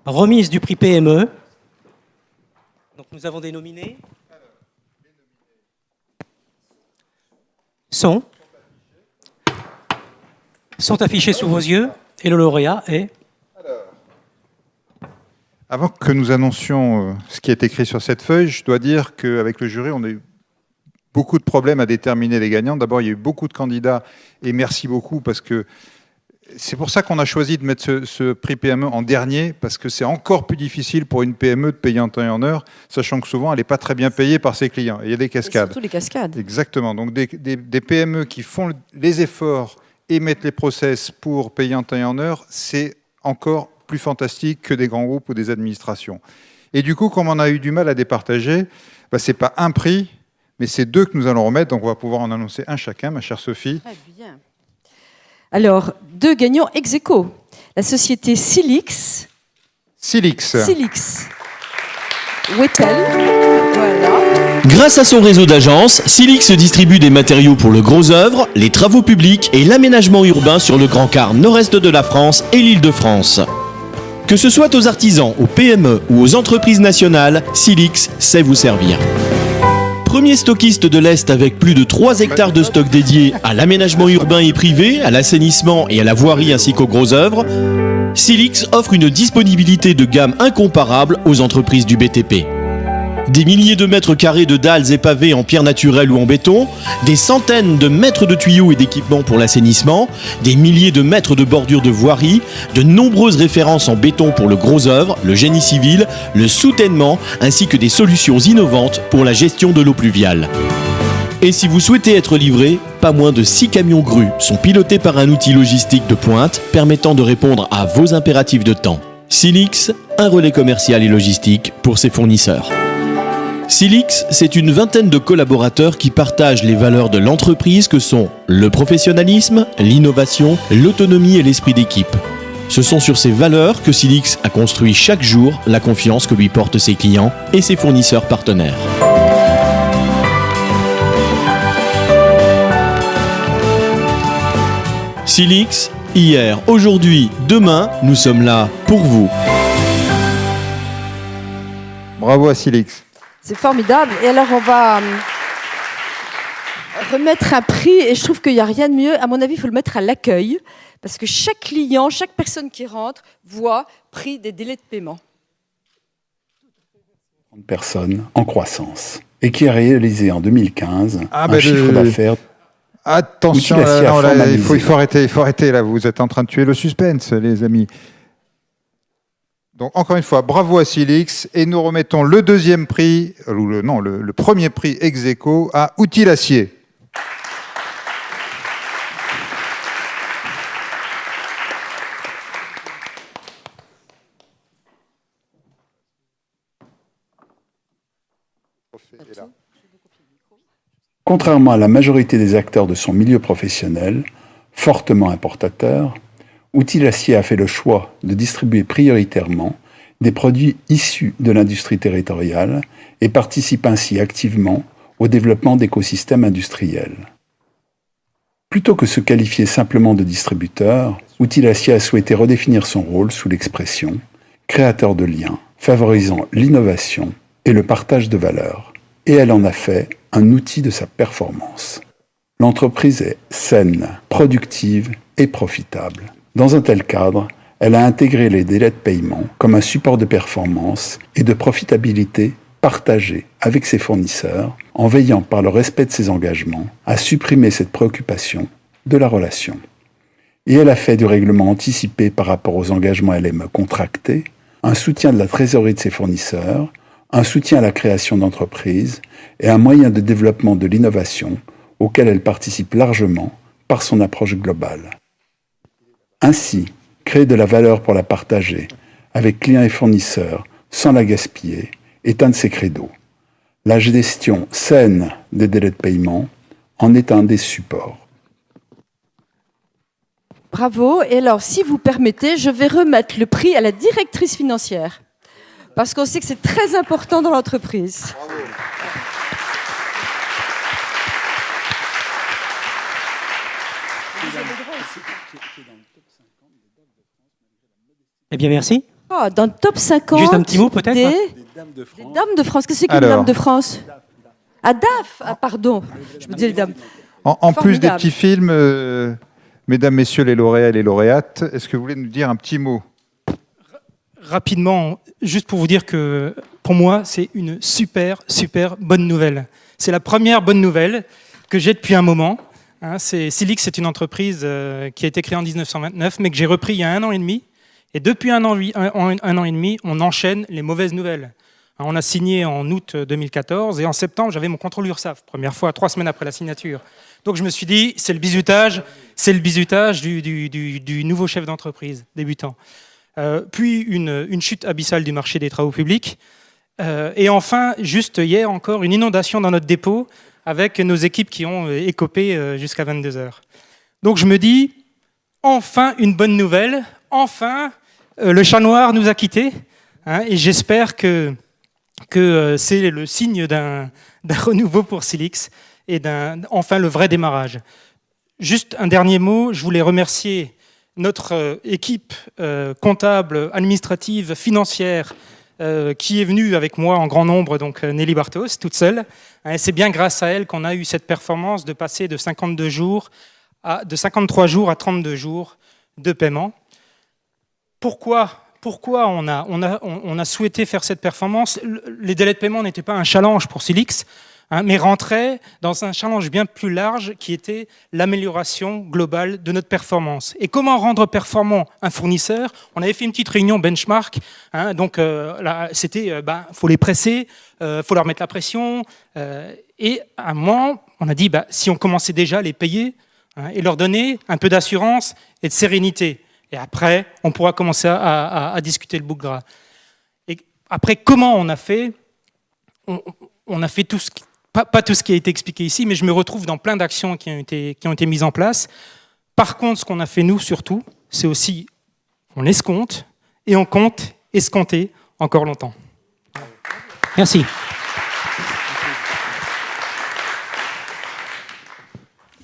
remise du prix PME. Donc nous avons des nominés. Sont affichés sous vos yeux et le lauréat est... Avant que nous annoncions ce qui est écrit sur cette feuille, je dois dire qu'avec le jury, on a eu beaucoup de problèmes à déterminer les gagnants. D'abord, il y a eu beaucoup de candidats et merci beaucoup parce que c'est pour ça qu'on a choisi de mettre ce prix PME en dernier parce que c'est encore plus difficile pour une PME de payer en temps et en heure, sachant que souvent, elle n'est pas très bien payée par ses clients. Et il y a des cascades. Et surtout les cascades. Exactement. Donc, des PME qui font les efforts et mettent les process pour payer en temps et en heure, c'est encore plus fantastique que des grands groupes ou des administrations. Et du coup, comme on a eu du mal à départager, ce n'est pas un prix, mais c'est deux que nous allons remettre. Donc, on va pouvoir en annoncer un chacun, ma chère Sophie. Très bien. Alors, deux gagnants ex aequo. La société Silix. Silix. Où est-elle? Voilà. Grâce à son réseau d'agences, Silix distribue des matériaux pour le gros œuvre, les travaux publics et l'aménagement urbain sur le Grand Quart nord-est de la France et l'Île-de-France. Que ce soit aux artisans, aux PME ou aux entreprises nationales, Silix sait vous servir. Premier stockiste de l'Est avec plus de 3 hectares de stock dédiés à l'aménagement urbain et privé, à l'assainissement et à la voirie ainsi qu'aux gros œuvres, Silix offre une disponibilité de gamme incomparable aux entreprises du BTP. Des milliers de mètres carrés de dalles et pavés en pierre naturelle ou en béton, des centaines de mètres de tuyaux et d'équipements pour l'assainissement, des milliers de mètres de bordures de voirie, de nombreuses références en béton pour le gros œuvre, le génie civil, le soutènement, ainsi que des solutions innovantes pour la gestion de l'eau pluviale. Et si vous souhaitez être livré, pas moins de 6 camions grues sont pilotés par un outil logistique de pointe permettant de répondre à vos impératifs de temps. Silix, un relais commercial et logistique pour ses fournisseurs. Silix, c'est une vingtaine de collaborateurs qui partagent les valeurs de l'entreprise que sont le professionnalisme, l'innovation, l'autonomie et l'esprit d'équipe. Ce sont sur ces valeurs que Silix a construit chaque jour la confiance que lui portent ses clients et ses fournisseurs partenaires. Silix, hier, aujourd'hui, demain, nous sommes là pour vous. Bravo à Silix. C'est formidable. Et alors, on va remettre un prix. Et je trouve qu'il n'y a rien de mieux. À mon avis, il faut le mettre à l'accueil. Parce que chaque client, chaque personne qui rentre, voit prix des délais de paiement. Personne en croissance. Et qui a réalisé en 2015 un chiffre d'affaires. Attention, là, il faut arrêter. Là, vous êtes en train de tuer le suspense, les amis. Donc, encore une fois, bravo à Silix. Et nous remettons le deuxième prix, le premier prix ex aequo à Outils Acier. Contrairement à la majorité des acteurs de son milieu professionnel, fortement importateur, Outils Acier a fait le choix de distribuer prioritairement des produits issus de l'industrie territoriale et participe ainsi activement au développement d'écosystèmes industriels. Plutôt que se qualifier simplement de distributeur, Outils Acier a souhaité redéfinir son rôle sous l'expression créateur de liens, favorisant l'innovation et le partage de valeurs. Et elle en a fait un outil de sa performance. L'entreprise est saine, productive et profitable. Dans un tel cadre, elle a intégré les délais de paiement comme un support de performance et de profitabilité partagé avec ses fournisseurs en veillant par le respect de ses engagements à supprimer cette préoccupation de la relation. Et elle a fait du règlement anticipé par rapport aux engagements LME contractés un soutien de la trésorerie de ses fournisseurs, un soutien à la création d'entreprises et un moyen de développement de l'innovation auquel elle participe largement par son approche globale. Ainsi, créer de la valeur pour la partager avec clients et fournisseurs sans la gaspiller est un de ses credos. La gestion saine des délais de paiement en est un des supports. Bravo. Et alors, si vous permettez, je vais remettre le prix à la directrice financière. Parce qu'on sait que c'est très important dans l'entreprise. Bravo. Eh bien, merci. Dans le top 50 Juste un petit mot, peut-être des Dames de France. Qu'est-ce que c'est qu'une Alors. Dame de France? Ah, DAF. Ah, pardon. Je me disais les dames. En plus des Formidable. petits films, mesdames, messieurs les lauréats et les lauréates, est-ce que vous voulez nous dire un petit mot? Rapidement, juste pour vous dire que pour moi, c'est une super bonne nouvelle. C'est la première bonne nouvelle que j'ai depuis un moment. Silix, c'est une entreprise qui a été créée en 1929, mais que j'ai repris il y a 1 an et demi. Et depuis un an et demi, on enchaîne les mauvaises nouvelles. On a signé en août 2014 et en septembre, j'avais mon contrôle URSSAF, première fois, 3 semaines après la signature. Donc je me suis dit, c'est le bizutage du nouveau chef d'entreprise débutant. Puis une chute abyssale du marché des travaux publics. Et enfin, juste hier encore, une inondation dans notre dépôt avec nos équipes qui ont écopé jusqu'à 22h. Donc je me dis, enfin une bonne nouvelle, enfin le chat noir nous a quittés, et j'espère que c'est le signe d'un renouveau pour Silix et enfin le vrai démarrage. Juste un dernier mot, je voulais remercier notre équipe comptable, administrative, financière, qui est venue avec moi en grand nombre, donc Nelly Bartos, toute seule. C'est bien grâce à elle qu'on a eu cette performance de passer de 53 jours à 32 jours de paiement. Pourquoi on a souhaité faire cette performance? Les délais de paiement n'étaient pas un challenge pour Silix, mais rentraient dans un challenge bien plus large qui était l'amélioration globale de notre performance. Et comment rendre performant un fournisseur? On avait fait une petite réunion benchmark, donc là, c'était, faut les presser, faut leur mettre la pression, et à un moment, on a dit, si on commençait déjà à les payer, et leur donner un peu d'assurance et de sérénité. Et après, on pourra commencer à discuter le bouc gras. Et après, comment on a fait? On a fait tout ce qui, pas tout ce qui a été expliqué ici, mais je me retrouve dans plein d'actions qui ont été mises en place. Par contre, ce qu'on a fait, nous, surtout, c'est aussi, on escompte, et on compte escompter encore longtemps. Merci.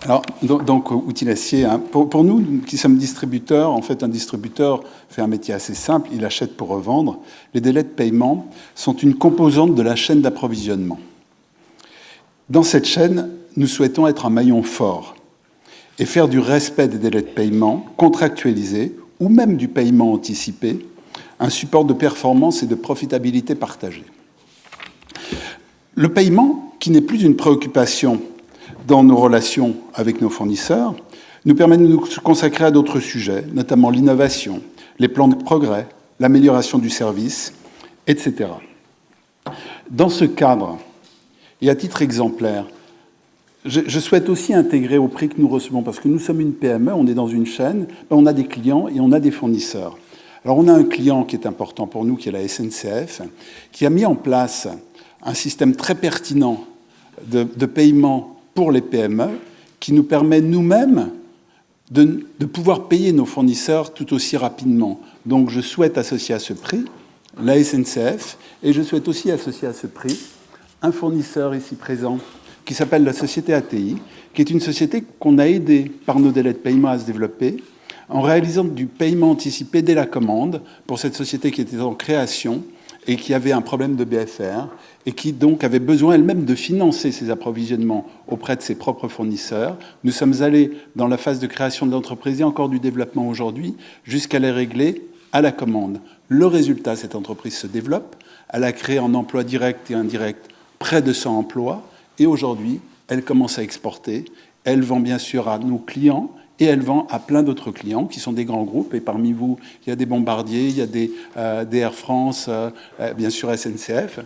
Alors, donc outil acier, pour nous qui sommes distributeurs, en fait, un distributeur fait un métier assez simple, il achète pour revendre. Les délais de paiement sont une composante de la chaîne d'approvisionnement. Dans cette chaîne, nous souhaitons être un maillon fort et faire du respect des délais de paiement contractualisés ou même du paiement anticipé un support de performance et de profitabilité partagée. Le paiement, qui n'est plus une préoccupation dans nos relations avec nos fournisseurs, nous permet de nous consacrer à d'autres sujets, notamment l'innovation, les plans de progrès, l'amélioration du service, etc. Dans ce cadre, et à titre exemplaire, je souhaite aussi intégrer au prix que nous recevons, parce que nous sommes une PME, on est dans une chaîne, on a des clients et on a des fournisseurs. Alors on a un client qui est important pour nous, qui est la SNCF, qui a mis en place un système très pertinent de paiement pour les PME, qui nous permet nous-mêmes de pouvoir payer nos fournisseurs tout aussi rapidement. Donc je souhaite associer à ce prix la SNCF, et je souhaite aussi associer à ce prix un fournisseur ici présent, qui s'appelle la société ATI, qui est une société qu'on a aidée par nos délais de paiement à se développer, en réalisant du paiement anticipé dès la commande pour cette société qui était en création et qui avait un problème de BFR, et qui donc avait besoin elle-même de financer ses approvisionnements auprès de ses propres fournisseurs. Nous sommes allés dans la phase de création de l'entreprise et encore du développement aujourd'hui, jusqu'à les régler à la commande. Le résultat, cette entreprise se développe, elle a créé en emplois directs et indirects près de 100 emplois, et aujourd'hui, elle commence à exporter, elle vend bien sûr à nos clients, et elle vend à plein d'autres clients qui sont des grands groupes. Et parmi vous, il y a des Bombardier, il y a des Air France, bien sûr SNCF,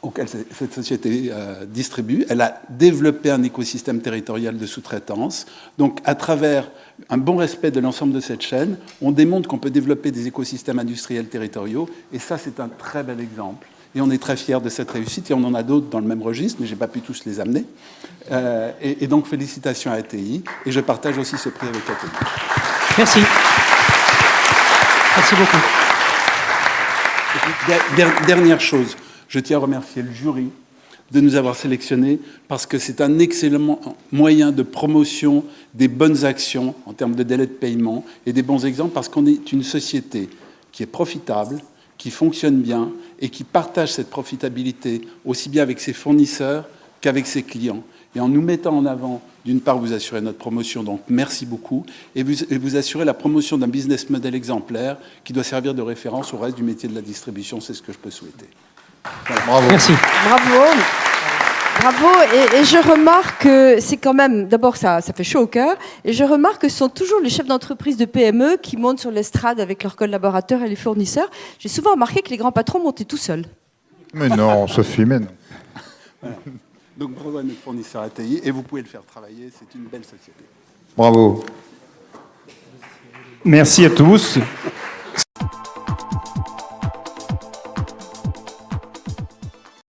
auquel cette société distribue. Elle a développé un écosystème territorial de sous-traitance. Donc, à travers un bon respect de l'ensemble de cette chaîne, on démontre qu'on peut développer des écosystèmes industriels territoriaux. Et ça, c'est un très bel exemple. Et on est très fiers de cette réussite. Et on en a d'autres dans le même registre, mais je n'ai pas pu tous les amener. Et donc, félicitations à ATI. Et je partage aussi ce prix avec ATI. Merci. Merci beaucoup. Dernière chose, je tiens à remercier le jury de nous avoir sélectionnés, parce que c'est un excellent moyen de promotion des bonnes actions en termes de délai de paiement et des bons exemples, parce qu'on est une société qui est profitable, qui fonctionne bien et qui partage cette profitabilité aussi bien avec ses fournisseurs qu'avec ses clients. Et en nous mettant en avant, d'une part, vous assurez notre promotion, donc merci beaucoup, et vous assurez la promotion d'un business model exemplaire qui doit servir de référence au reste du métier de la distribution. C'est ce que je peux souhaiter. Voilà, bravo. Merci. Bravo. Bravo, et je remarque que c'est quand même, d'abord ça fait chaud au cœur, et je remarque que ce sont toujours les chefs d'entreprise de PME qui montent sur l'estrade avec leurs collaborateurs et les fournisseurs. J'ai souvent remarqué que les grands patrons montaient tout seuls. Mais non, Sophie, mais non. Voilà. Donc bravo à notre fournisseur ATI, et vous pouvez le faire travailler, c'est une belle société. Bravo. Merci à tous.